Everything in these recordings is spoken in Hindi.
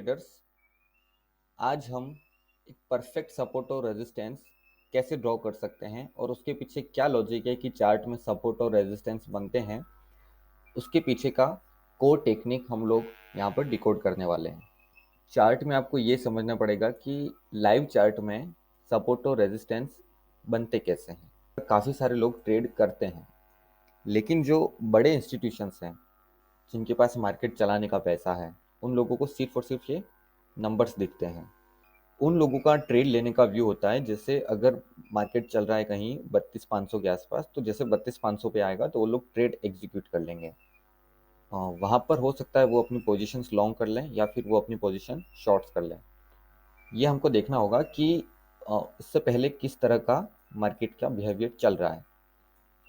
ट्रेडर्स। आज हम एक परफेक्ट सपोर्ट और रेजिस्टेंस कैसे ड्रॉ कर सकते हैं और उसके पीछे क्या लॉजिक है कि चार्ट में सपोर्ट और रेजिस्टेंस बनते हैं, उसके पीछे का कोर टेक्निक हम लोग यहाँ पर डिकोड करने वाले हैं। चार्ट में आपको ये समझना पड़ेगा कि लाइव चार्ट में सपोर्ट और रेजिस्टेंस बनते कैसे हैं। काफ़ी सारे लोग ट्रेड करते हैं, लेकिन जो बड़े इंस्टीट्यूशंस हैं जिनके पास मार्केट चलाने का पैसा है, उन लोगों को सिर्फ और सिर्फ ये नंबर्स दिखते हैं। उन लोगों का ट्रेड लेने का व्यू होता है, जैसे अगर मार्केट चल रहा है कहीं 32,500 के आसपास, तो जैसे 32,500 पे आएगा तो वो लोग ट्रेड एग्जीक्यूट कर लेंगे। वहाँ पर हो सकता है वो अपनी पोजीशंस लॉन्ग कर लें या फिर वो अपनी पोजीशन शॉर्ट्स कर लें। ये हमको देखना होगा कि इससे पहले किस तरह का मार्केट का बिहेवियर चल रहा है।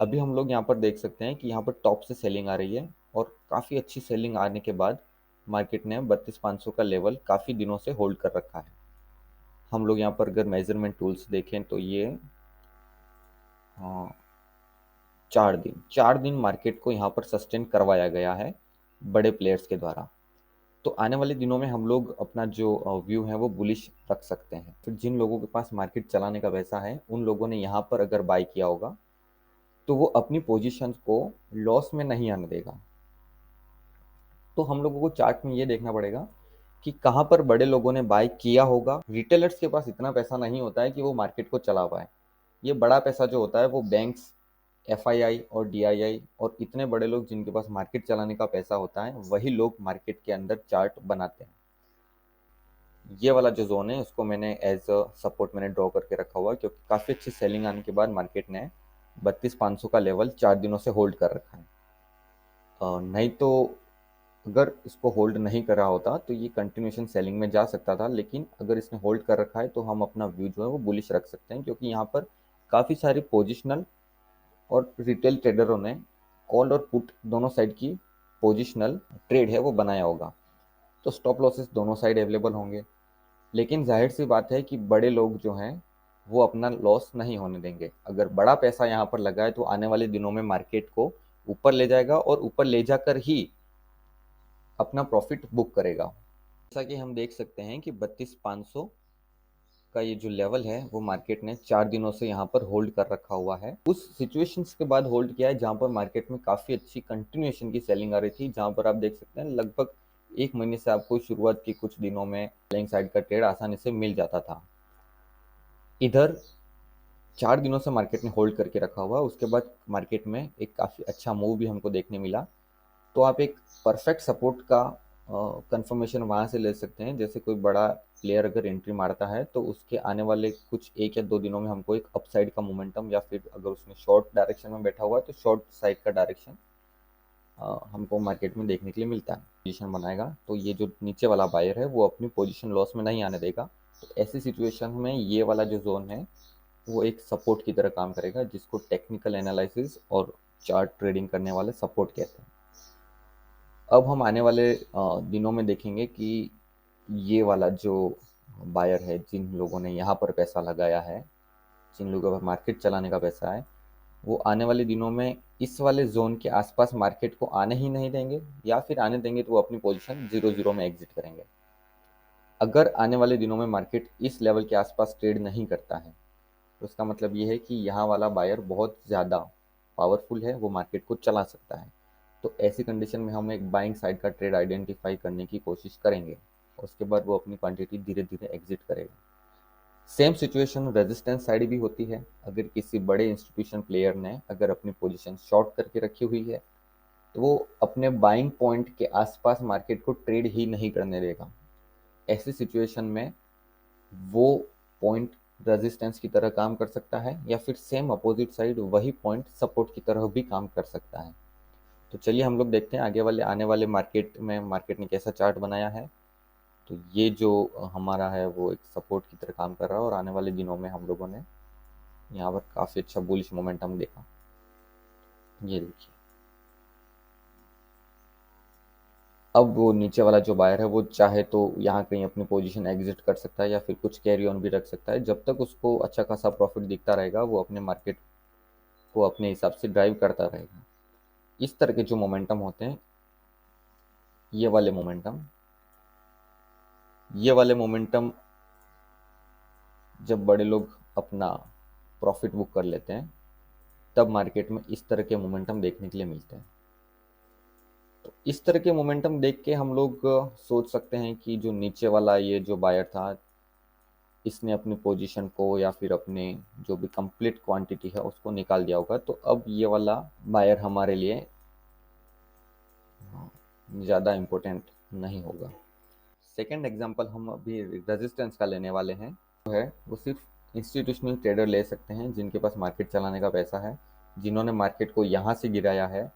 अभी हम लोग यहाँ पर देख सकते हैं कि यहाँ पर टॉप से सेलिंग आ रही है और काफ़ी अच्छी सेलिंग आने के बाद मार्केट ने 32,500 का लेवल काफ़ी दिनों से होल्ड कर रखा है। हम लोग यहाँ पर अगर मेजरमेंट टूल्स देखें तो ये हाँ 4 दिन मार्केट को यहाँ पर सस्टेन करवाया गया है बड़े प्लेयर्स के द्वारा। तो आने वाले दिनों में हम लोग अपना जो व्यू है वो बुलिश रख सकते हैं। फिर जिन लोगों के पास मार्केट चलाने का पैसा है, उन लोगों ने यहाँ पर अगर बाय किया होगा तो वो अपनी पोजीशन को लॉस में नहीं आने देगा। तो हम लोगों को चार्ट में ये देखना पड़ेगा कि कहाँ पर बड़े लोगों ने बाय किया होगा। रिटेलर्स के पास इतना पैसा नहीं होता है कि वो मार्केट को चला पाए। ये बड़ा पैसा जो होता है वो बैंक्स, एफआईआई और डीआईआई और इतने बड़े लोग जिनके पास मार्केट चलाने का पैसा होता है, वही लोग मार्केट के अंदर चार्ट बनाते हैं। ये वाला जो जोन है उसको मैंने एज अ सपोर्ट मैंने ड्रॉ करके रखा हुआ है, क्योंकि काफ़ी अच्छी सेलिंग आने के बाद मार्केट ने 32,500 का लेवल 4 दिनों से होल्ड कर रखा है। नहीं तो अगर इसको होल्ड नहीं करा होता तो ये कंटिन्यूशन सेलिंग में जा सकता था, लेकिन अगर इसने होल्ड कर रखा है तो हम अपना व्यू जो है वो बुलिश रख सकते हैं, क्योंकि यहाँ पर काफ़ी सारी पोजिशनल और रिटेल ट्रेडरों ने कॉल और पुट दोनों साइड की पोजिशनल ट्रेड है वो बनाया होगा। तो स्टॉप लॉसेस दोनों साइड अवेलेबल होंगे, लेकिन जाहिर सी बात है कि बड़े लोग जो हैं वो अपना लॉस नहीं होने देंगे। अगर बड़ा पैसा यहाँ पर लगा है तो आने वाले दिनों में मार्केट को ऊपर ले जाएगा और ऊपर ले जाकर ही अपना प्रॉफिट बुक करेगा। जैसा कि हम देख सकते हैं कि 32,500 का ये जो लेवल है वो मार्केट ने 4 दिनों से यहाँ पर होल्ड कर रखा हुआ है। उस सिचुएशंस के बाद होल्ड किया है जहाँ पर मार्केट में काफ़ी अच्छी कंटिन्यूएशन की सेलिंग आ रही थी, जहाँ पर आप देख सकते हैं लगभग 1 महीने से आपको शुरुआत की कुछ दिनों में सेलिंग साइड का ट्रेड आसानी से मिल जाता था। इधर 4 दिनों से मार्केट ने होल्ड करके रखा हुआ, उसके बाद मार्केट में एक काफ़ी अच्छा मूव भी हमको देखने मिला। तो आप एक परफेक्ट सपोर्ट का कंफर्मेशन वहाँ से ले सकते हैं। जैसे कोई बड़ा प्लेयर अगर एंट्री मारता है तो उसके आने वाले कुछ 1 या 2 दिनों में हमको एक अपसाइड का मोमेंटम, या फिर अगर उसने शॉर्ट डायरेक्शन में बैठा हुआ है तो शॉर्ट साइड का डायरेक्शन हमको मार्केट में देखने के लिए मिलता है। पोजीशन बनाएगा तो ये जो नीचे वाला बायर है वो अपनी पोजीशन लॉस में नहीं आने देगा। तो ऐसी सिचुएशन में ये वाला जो जोन है वो एक सपोर्ट की तरह काम करेगा, जिसको टेक्निकल एनालिसिस और चार्ट ट्रेडिंग करने वाले सपोर्ट कहते हैं। अब हम आने वाले दिनों में देखेंगे कि ये वाला जो बायर है, जिन लोगों ने यहाँ पर पैसा लगाया है, जिन लोगों पर मार्केट चलाने का पैसा है, वो आने वाले दिनों में इस वाले जोन के आसपास मार्केट को आने ही नहीं देंगे, या फिर आने देंगे तो वो अपनी पोजीशन 0-0 में एग्जिट करेंगे। अगर आने वाले दिनों में मार्केट इस लेवल के आसपास ट्रेड नहीं करता है तो उसका मतलब ये है कि यहाँ वाला बायर बहुत ज़्यादा पावरफुल है, वो मार्केट को चला सकता है। तो ऐसी कंडीशन में हम एक बाइंग साइड का ट्रेड आइडेंटिफाई करने की कोशिश करेंगे, उसके बाद वो अपनी क्वांटिटी धीरे धीरे एग्जिट करेगा। सेम सिचुएशन रेजिस्टेंस साइड भी होती है। अगर किसी बड़े इंस्टीट्यूशन प्लेयर ने अगर अपनी पोजीशन शॉर्ट करके रखी हुई है तो वो अपने बाइंग पॉइंट के आसपास मार्केट को ट्रेड ही नहीं करने देगा। ऐसी सिचुएशन में वो पॉइंट रेजिस्टेंस की तरह काम कर सकता है, या फिर सेम अपोजिट साइड वही पॉइंट सपोर्ट की तरह भी काम कर सकता है। तो चलिए हम लोग देखते हैं आगे वाले आने वाले मार्केट में मार्केट ने कैसा चार्ट बनाया है। तो ये जो हमारा है वो एक सपोर्ट की तरह काम कर रहा है, और आने वाले दिनों में हम लोगों ने यहाँ पर काफ़ी अच्छा बुलिश मोमेंटम देखा। ये देखिए, अब वो नीचे वाला जो बायर है वो चाहे तो यहाँ कहीं अपनी पोजीशन एग्जिट कर सकता है या फिर कुछ कैरी ऑन भी रख सकता है। जब तक उसको अच्छा खासा प्रॉफिट दिखता रहेगा वो अपने मार्केट को अपने हिसाब से ड्राइव करता रहेगा। इस तरह के जो मोमेंटम होते हैं, ये वाले मोमेंटम ये वाले मोमेंटम जब बड़े लोग अपना प्रॉफिट बुक कर लेते हैं, तब मार्केट में इस तरह के मोमेंटम देखने के लिए मिलते हैं। तो इस तरह के मोमेंटम देख के हम लोग सोच सकते हैं कि जो नीचे वाला ये जो बायर था, इसने अपनी पोजीशन को या फिर अपने जो भी कंप्लीट क्वांटिटी है उसको निकाल दिया होगा, तो अब ये वाला बायर हमारे लिए ज़्यादा इम्पोर्टेंट नहीं होगा। सेकेंड एग्जांपल हम अभी रेजिस्टेंस का लेने वाले हैं, जो है वो सिर्फ इंस्टीट्यूशनल ट्रेडर ले सकते हैं जिनके पास मार्केट चलाने का पैसा है, जिन्होंने मार्केट को यहाँ से गिराया है,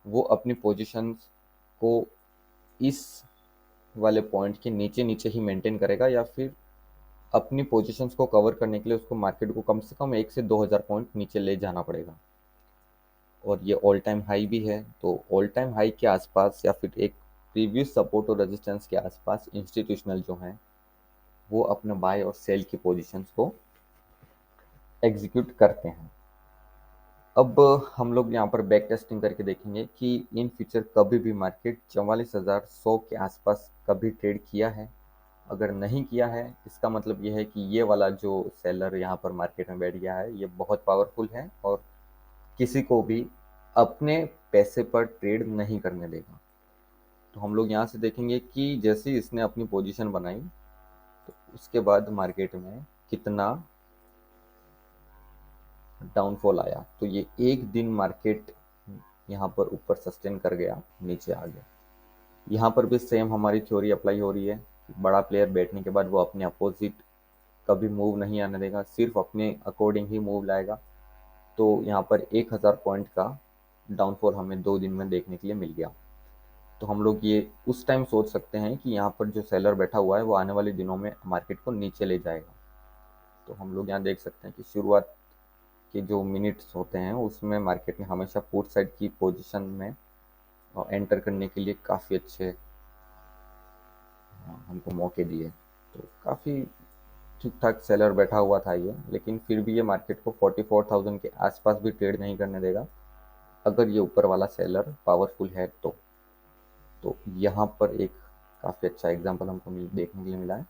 वो अपनी पोजीशंस को इस वाले पॉइंट के नीचे नीचे ही मेंटेन करेगा, या फिर अपनी पोजीशंस को कवर करने के लिए उसको मार्केट को कम से कम 1 से 2 हज़ार पॉइंट नीचे ले जाना पड़ेगा। और ये ऑल टाइम हाई भी है, तो ऑल टाइम हाई के आसपास या फिर एक प्रीवियस सपोर्ट और रेजिस्टेंस के आसपास इंस्टीट्यूशनल जो हैं वो अपने बाय और सेल की पोजीशंस को एग्जीक्यूट करते हैं। अब हम लोग यहाँ पर बैक टेस्टिंग करके देखेंगे कि इन फ्यूचर कभी भी मार्केट 44,100 के आसपास कभी ट्रेड किया है। अगर नहीं किया है, इसका मतलब ये है कि ये वाला जो सेलर यहाँ पर मार्केट में बैठ गया है ये बहुत पावरफुल है और किसी को भी अपने पैसे पर ट्रेड नहीं करने देगा। तो हम लोग यहाँ से देखेंगे कि जैसे ही इसने अपनी पोजीशन बनाई, तो उसके बाद मार्केट में कितना डाउनफॉल आया। तो ये एक दिन मार्केट यहाँ पर ऊपर सस्टेन कर गया, नीचे आ गया। यहाँ पर भी सेम हमारी थ्योरी अप्लाई हो रही है। बड़ा प्लेयर बैठने के बाद वो अपने अपोजिट कभी मूव नहीं आने देगा, सिर्फ अपने अकॉर्डिंग ही मूव लाएगा। तो यहाँ पर 1,000 पॉइंट का डाउनफॉल हमें 2 दिन में देखने के लिए मिल गया। तो हम लोग ये उस टाइम सोच सकते हैं कि यहाँ पर जो सेलर बैठा हुआ है वो आने वाले दिनों में मार्केट को नीचे ले जाएगा। तो हम लोग यहाँ देख सकते हैं कि शुरुआत के जो मिनट्स होते हैं उसमें मार्केट ने हमेशा पुट साइड की पोजीशन में एंटर करने के लिए काफ़ी अच्छे हमको मौके दिए। तो काफ़ी ठीक ठाक सेलर बैठा हुआ था ये, लेकिन फिर भी ये मार्केट को 44,000 के आसपास भी ट्रेड नहीं करने देगा अगर ये ऊपर वाला सेलर पावरफुल है तो यहाँ पर एक काफ़ी अच्छा एग्जांपल हमको देखने के लिए मिला है।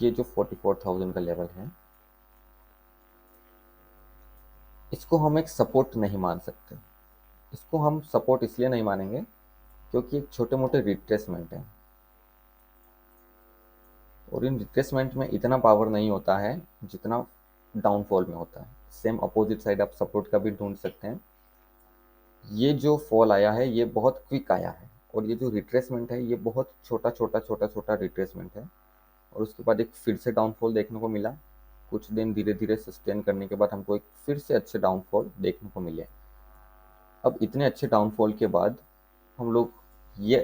ये जो 44,000 का लेवल है, इसको हम एक सपोर्ट नहीं मान सकते। इसको हम सपोर्ट इसलिए नहीं मानेंगे क्योंकि एक छोटे मोटे रिट्रेसमेंट है, और इन रिट्रेसमेंट में इतना पावर नहीं होता है जितना डाउनफॉल में होता है। सेम अपोजिट साइड आप सपोर्ट का भी ढूंढ सकते हैं। ये जो फॉल आया है ये बहुत क्विक आया है, और ये जो रिट्रेसमेंट है ये बहुत छोटा छोटा छोटा छोटा रिट्रेसमेंट है, और उसके बाद एक फिर से डाउनफॉल देखने को मिला। कुछ दिन धीरे धीरे सस्टेन करने के बाद हमको एक फिर से अच्छे डाउनफॉल देखने को मिले। अब इतने अच्छे डाउनफॉल के बाद हम लोग ये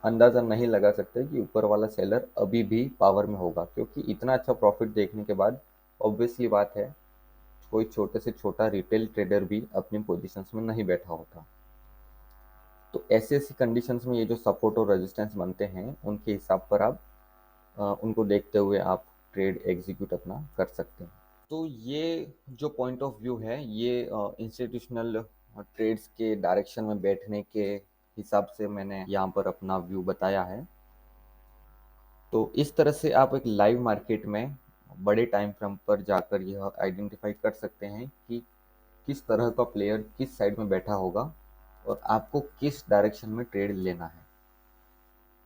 अंदाज़ा नहीं लगा सकते कि ऊपर वाला सेलर अभी भी पावर में होगा, क्योंकि इतना अच्छा प्रॉफिट देखने के बाद ऑब्वियसली बात है कोई छोटे से छोटा रिटेल ट्रेडर भी अपनी पोजीशंस में नहीं बैठा होता। तो ऐसी ऐसी कंडीशंस में ये जो सपोर्ट और रेजिस्टेंस बनते हैं उनके हिसाब पर आप उनको देखते हुए आप ट्रेड एग्जीक्यूट अपना कर सकते हैं। तो ये जो पॉइंट ऑफ व्यू है ये इंस्टीट्यूशनल ट्रेड्स के डायरेक्शन में बैठने के हिसाब से मैंने यहाँ पर अपना व्यू बताया है। तो इस तरह से आप एक लाइव मार्केट में बड़े टाइम फ्रेम पर जाकर यह आइडेंटिफाई कर सकते हैं कि किस तरह का प्लेयर किस साइड में बैठा होगा और आपको किस डायरेक्शन में ट्रेड लेना है।